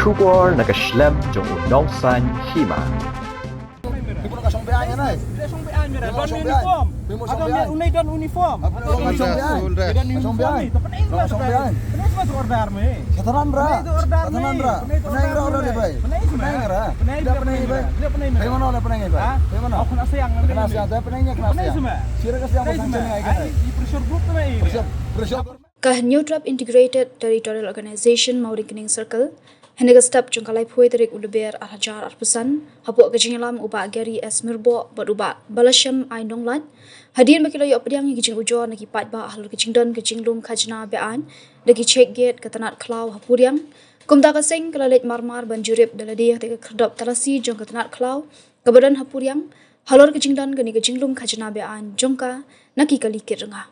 Shubor nakaslem jong unong san hima. Ibu nak song bean kan? Dia song bean merah. Don uniform. Agam dia unai don uniform. Song bean. Don uniform ni. Tapi ini Song bean. Ini semua order me. Katanan bra. Katanan bra. Penai bra order bay. Penai ngara. Dia penai bay. Dia penai Penai mana oleh penai bay? Penai mana? Aku nak sayang. Kena siang tapi penainya kena siang. Sira ke siang macam ni kan? Ini pressure group tu me. Pressure. Kah New Trap Integrated Territorial Organization Maurikening Circle Henega step jungkalai pui terik uleber arhajar arpusan hapu kejingalam uba Gary S Mirbo beruba balasham ainonglan hadian bakilo yo pediang gijing ujo nagi patba ahlul kejingdon kejinglum khajna bean nagi check gate katanat klau hapuriang kumda kasing kalalet marmar banjurip daladi tega kerdop talasi jong katanat klau kabadan hapuriang halor kejingdon gani kejinglum khajna bean jongka naki kali kirenga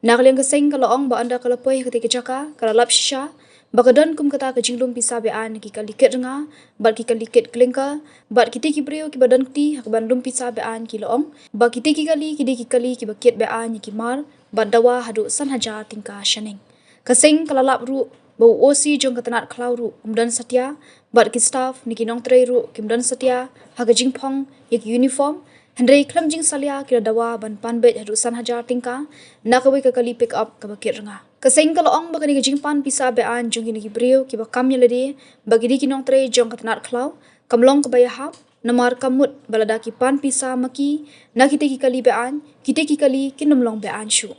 Nakaliang kasing kalaong ba anda kalapoy ketika jaka kalalap shisha bakadan kum kata kejinglum bisa bean ki kalikit renga bal ki kalikit klingka bat kiti ki brio ki badan kti hak bandum bisa bean ki laong ba kiti ki kali ki bakit bean ki mar bat dawa hadu san haja tingka shaning kasing kalalap ru bau osi jong katanat klau ru umdan satya bat ki staff niki nong trei ru kimdan satya hak jingpong yak uniform Hendrai klam jing salia kira dawa ban panbet hadusan hajar tingka nakawi ka kali pick up ka bakit renga kasing kalaong bakani ka jing pan pisa bean jong kini brio ki bakam yalade bagi di kinong tre jong katanat klau kamlong ka bayahap namar kamut balada ki pan pisa maki nakite ki kali bean kite ki kali kinumlong bean shu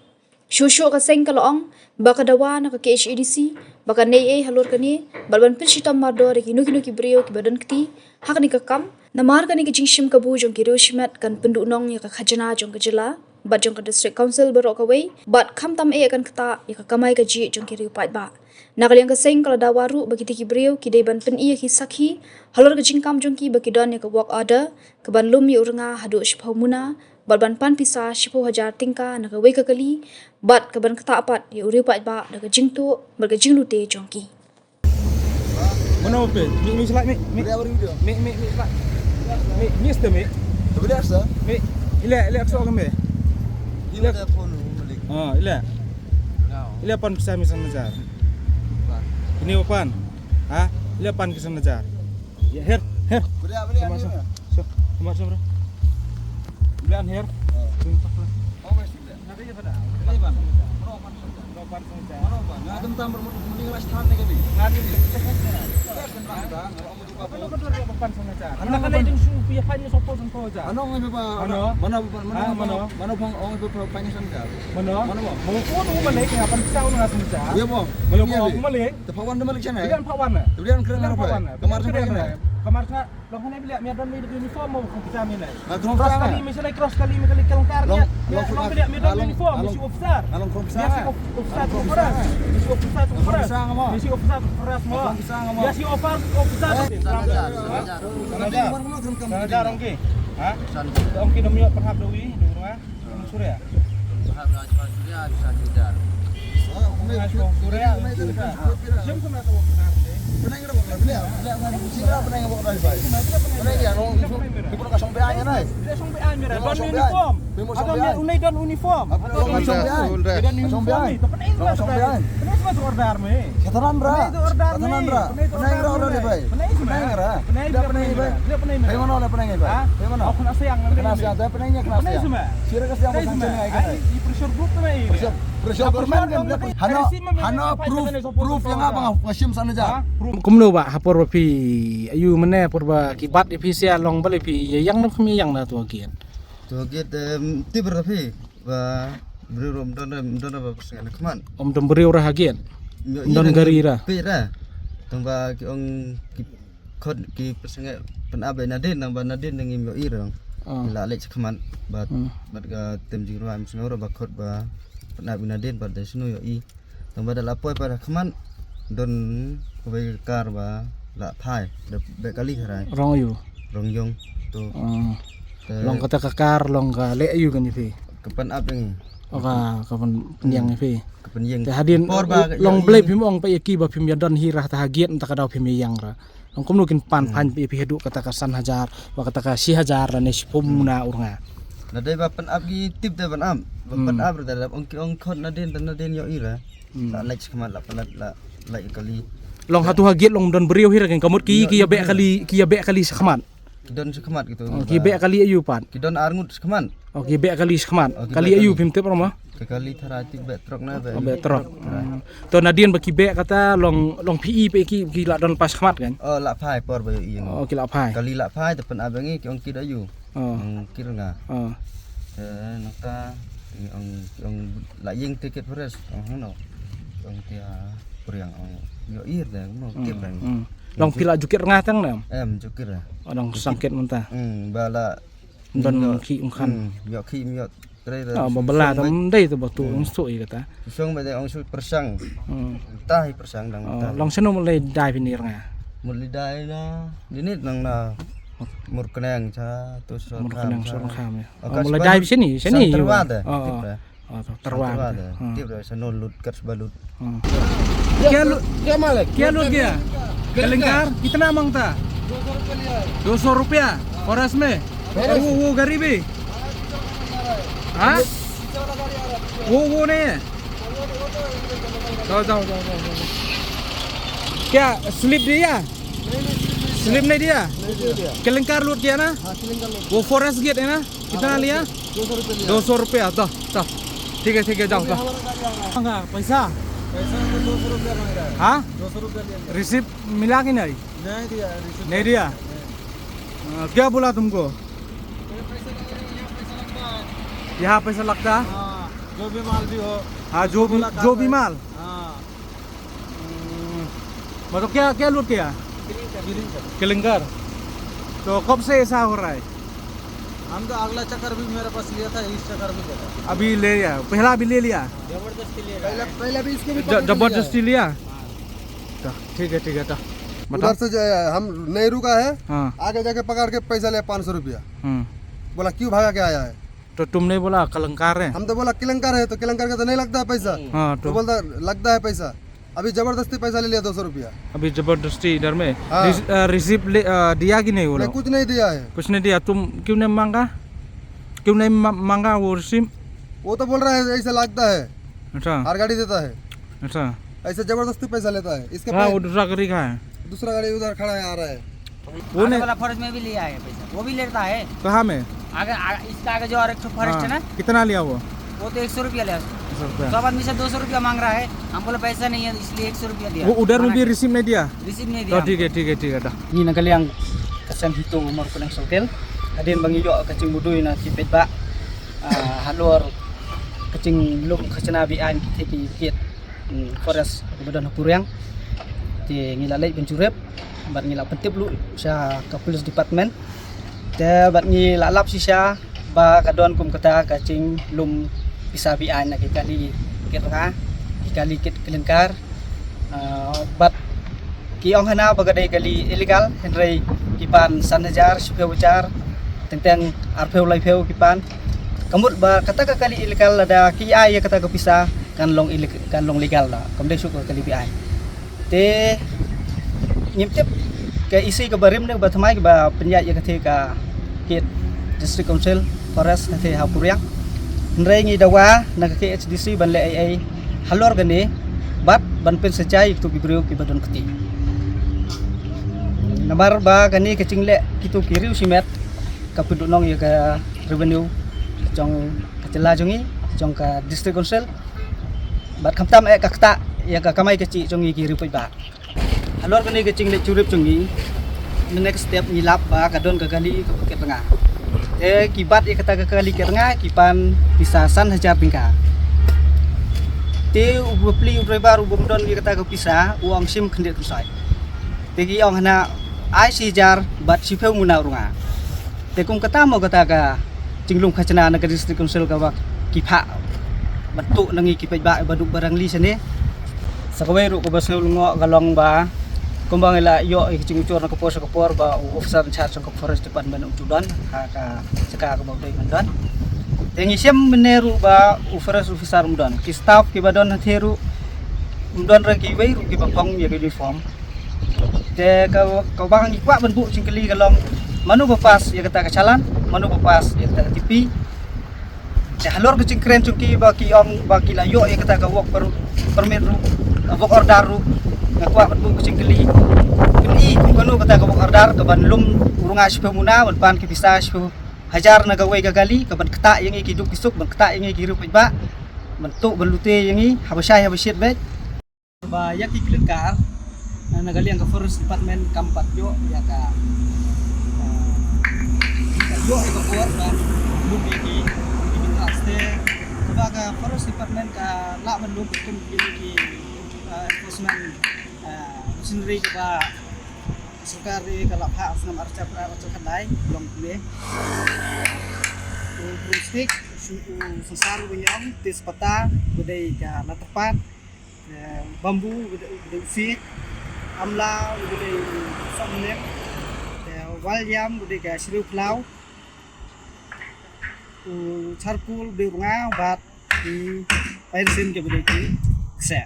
Shushu kasing kalaong baka dawa na ka KHADC baka nei halor kani balban pinchitam mardo re kinu ki brio ki badan kti hak ni ka kam namar kani ki jingshim kabu jong ki roshimat kan pendu nong ya ka khajana jong ka jila bat jong ka district council barok away bat kham tam kan kata ya ka kamai ka ji jong ki riu pat ba nakaliang kasing kala dawaru bagi ki brio ki deban pen ki sakhi halor ka jingkam jong ki baki don ya ka work order ka ban lum yu renga hadu shpau muna balban pan pisa shipo hajar tingka na ka wei ka kali bat ka ban kata apat ya uri pat ba da ka jingtu bar ka jinglu te jongki Mana apa? Mi slide mi. Dia baru video. Mi slide. Mi sta mi. Tapi dia asa. Mi. Ile akso ka mi. Dia telefon balik. Ile. Ile pan pisa mi san najar. Ini opan. Ile pan kisan najar. Ya her. Beli. So, kemar bro. Bilan her. Oh, mesti dia. Nanti ya pada. Beli ban. Pan saja. Nah, tentang mending lah stan ni kali. Nanti Ano kalau kedua dia pan saja. Anak kan itu supi hanya sopo sopo aja. Ano ang iba pa? Mana pang ang iba pa panisan ka? Mana? Mau kuno balik ngapan pisau nang saja. Iya mo. Kalau mau balik, Tapawan na malik siya na. dia pawan na. Kemudian keren apa? Kamar sa keren. Kamar sa long na bilik miadan mi uniform mo kung kita minay. Cross Cross kali misalnya cross kali mi kali kalangkar niya. Long bilik miadan uniform misi officer. Along from Dia si officer tu keras. Misi officer tu keras. Misi officer tu keras mo. Dia si officer tu. Sana orang ke? Ha? Orang ke demi perhab dewi di rumah. Surya. Surya. Jam kena tu. Penang ra bokla beli. Sira penang bokla dai bai. Penang ya nong ibu nak song bean kan. Dia song bean merah. Don uniform. Agam dia unai don uniform. Song bean. Dia uniform ni. Tapi ini Song bean. Ini semua order me. Katanan bra. Katanan bra. Penang ra order bai. Penang ra. Dia penang bai. Dia penai Penang mana oleh penang bai? Penang mana? Aku nak sayang. Kena siang tapi penangnya kena siang. Sira ke siang macam ni kan. Ini pressure group tu me. Pressure government kan. Hana proof yang abang ngasim sana ja. Kumno ba hapor pi ayu mene por ba kibat pi sia long bale pi yang no kami yang na to kian To get tibur tapi ba berum don ba persen keman. om dom beri ora hagian don garira Pira. Tamba ki ong ki kod ki persen pen abe nadin nang ba nadin nang im yo irang. La lek keman bat ga tem jingro am snoro ba kod ba pen abe nadin ba desno yo i. Tamba da lapoi pada keman don kowe kar ba la phai de be kali harai rong yu rong yong tu long kata kakar long ka le ayu kan ifi kepan ap yang oka kapan penyang ifi kepan yang te hadin long blai pim ong pa yaki ba pim yadon hirah ta hagiat entah kadau pim yang ra long kum nukin pan pi hedu kata kasan hajar ba kata ka si hajar ne sipumna uranga na dai ba pan ap gi tip de ban am pan ap da ong khot na den yo ira la lek kemat la pan la kali long hatu hagiat long don beriau hira kan kamut ki ya be kali sekhmat. Kidon sekemat gitu. Ki be kali ayu pan. Kidon arngut sekemat. Ki be kali sekhmat. Oh, ki Kali be ayu kali. pimtep roma. Kekali taratik bet truk na be. Be trok. To nadien baki be kata long PE pe ki la don pas sekhmat kan. Oh lak phai por bayo iyang. Ki la pai. Kali lak phai tepen abangi ki ong kid ayu. Kira nga. Nota ong lak ying tiket pres. Hono. Ong tia kuriang ong yo ir dah mo kip bang. Long pila jukir ngah tang nam. Jukir lah. Long sangket mentah. Bala Don ki ungkan. Yo ki yo tre. Membela tam dai tu batu ungsui kata. Sung ba ong su persang. Tahi persang dang. Long seno mulai dai pinir ngah. Mulai dai na. Dinit nang na. Murkenang cha tu so. Murkenang so kham ya. Mulai dai sini. Terwada. Terwada. Tip dah seno lut kat balut. क्या लूट गया कलिंगार कितना मांगता 200 रुपया और इसमें और वो गरीबी हाँ वो नहीं है जाओ क्या स्लिप नहीं दिया कलिंगार लूट गया ना वो फॉरेस्ट गेट है ना कितना लिया 200 रुपया तो ठीक है जाओ पैसा 200 रुपया मांग रहा है। हाँ 200 रुपया लिया। रिसिप्ट मिला कि नहीं नहीं दिया क्या बोला तुमको यहाँ पैसा लगता है जो भी माल भी हो। हाँ जो भी माल मतलब क्या लूट गया किलिंगर तो कब से ऐसा हो रहा है हम तो अगला चक्कर भी मेरे पास लिया था इस चक्कर भी लिया अभी ले लिया पहला भी ले लिया जबरदस्ती लिया पहले भी इसको भी जबरदस्ती लिया ठीक है तो उधर से हम नेहरू का है हाँ आगे जाके पकड़ के पैसा लिया 500 रुपया बोला क्यों भागा के आया है तो तुमने बोला कलंकार है हम तो बोला किलंकर है तो किलंकर का तो नहीं लगता है पैसा हाँ तो बोलता लगता है पैसा अभी जबरदस्ती पैसा ले लिया 200 रुपया अभी जबरदस्ती इधर में हाँ। रिसिप्ट दिया कि नहीं वो नहीं लोग? कुछ नहीं दिया है कुछ नहीं दिया तुम क्यों नहीं मांगा वो रिसिप्ट वो तो बोल रहा है ऐसा लगता है अच्छा हर गाड़ी देता है अच्छा ऐसे जबरदस्ती पैसा लेता है इसके हाँ वो दूसरा गाड़ी का है दूसरा गाड़ी उधर खड़ा है आ रहा है वो नहीं वाला फॉरेस्ट में भी लिया है पैसा वो भी लेता है कहाँ में आगे इसका आगे जो और एक फॉरेस्ट है ना कितना लिया वो वो तो 100 रुपया लिया 100 रुपया। सब आदमी से 200 रुपया मांग रहा है हम बोले पैसा नहीं है इसलिए 100 रुपया दिया वो उधर में भी रिसिप्ट नहीं दिया रिसीव नहीं तो दिया ठीक है dah. ni nagali yang kasan hitung umur kunang hotel adin bang iyo kacing budui na tipet ba halor kacing lum kacana bi an ki kit forest badan hapuriang ti ngilalai pencurep bat ngilap pentip lu sa ka police department te bat ngilalap sisa ba kadon kum kata kacing lum bisa bi an na kali kira kali kit kelengkar bat ki ong hana bagadai kali illegal henry kipan sanhajar supaya ucar tentang arpeu laipeu kipan kamut ba kata kali illegal ada ki ai ya kata kepisa kan long legal lah kemudian syukur kali bi ai te nyimtip ke isi ke barim ne ba thamai ba penyat ya kathe ka kit district council forest kathe hapuriang henry ngi dawa na ke HDC ban le ai halor gane bat ban pen secai tu bibrio ki badon keti nabar ba gani kecing le kitu kiriu simet kapuduk nong ya ke revenue jong kecela jongi jong ka district council bat khamtam kakta ya ka kamai keci jongi kiriu pai ba halor gani kecing le curip jongi next step ngilap ba kadon ka gali ke tengah kibat ya kata ke gali ke tengah kipan pisasan hajar bingka te ubli ubrebar ubomdon ya kata ke pisah uang sim khendet kusai tegi ong hana ai si jar bat sipeu muna runga te kum kata mo kata ka cinglung khachana na ka district council ka wak kipha batu nangi kipai ba baduk barang li sene sakawe ru ko basel ngo galong ba kumbang ila yo cingucur na kapor ba officer in charge of forest department ujudan ka saka ka bawdai mandan tengi sem meneru ba officer umdan ki staff ki badon hatheru umdan ra ki wei ru ki bapong ya uniform te kau bang ikwa benbu singkeli galong manu bepas ya kata kecalan manu bepas ya kata tipi te halor ke cingkren cungki baki ong baki layo ya kata ka wok baru permit ru abok order ru ngakwa bat bu kucing keli keli kono kata abok order ke ban lum urung aspe muna ban ke bisa aspe hajar na gawai gagali ke ban kata yang iki duk bisuk ban kata yang iki ru ba bentuk belute yang iki habasya habasyit bet ba yaki kelengkar nagali ang ka forest department kampat yo ya ka yo eko kuat ban lum iki aste ka forest department ka la ban lum kum iki enforcement machinery ka sukari ka lapha asnam archa pra archa khandai long kue broomstick sesar benyong tespata budai ka latapan bambu budai usi amla budai samnek walyam budai ka siru plau charcoal budai bunga bat di airsin ke budai ki kse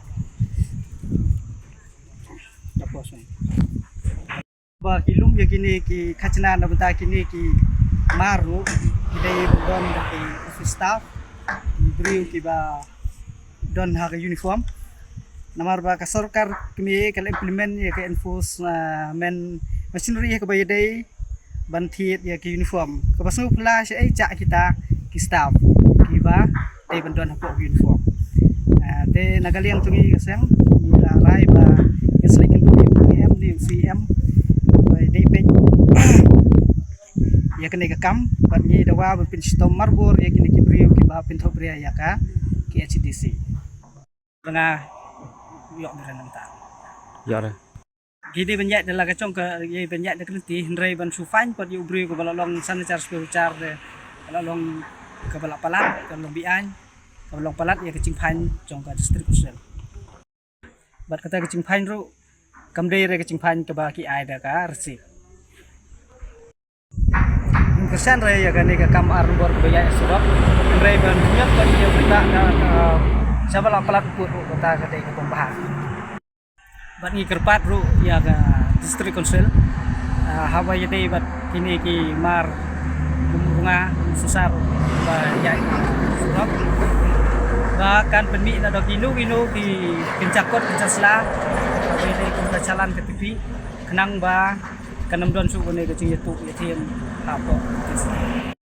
tapos ba kilum ya kini ki khachna na bata kini ki maru budai don dari office staff beriu ki ba don ha uniform namar ba ka sarkar kami kal implement ya ka enforce men machinery ya ka bayadai banthit ya ki uniform ka basu pula ai cha kita ki staff ki ba dai ban don ha uniform te nagaliang tungi kasang nila rai ba islikin du UPM ni UCM ba dai pe ya kene ka kam bat ni dawa ban pin stom marbor ya kini ki beriu ki ba pin thobria ya ka ki HDC tengah yok berenang Ya dah. gini banyak dalam kacong ke ye banyak dak nanti hendrai ban sufan pat yu beriu ke balalong sana car spiritual de balalong ke balak palat ke long bian ke balong palat ya kecing pan jong ka distrik kusel bat kata kecing pan ru kamdei re kecing pan ke baki ai da ka resi kesan re ya gani ka kam arbor ke baya surap hendrai ban nyap ka dia berita siapa lang palat put kota ka dei ka pembahas bat ngi kerpat ru ya ka distrik council hawa ya dei bat kini ki mar bunga susar ba ya surap bahkan penmi na do kinu ki kencakot kencasla ba dei ko jalan ke tepi kenang ba kanam don su ko ne ke cing yetu yetiem apa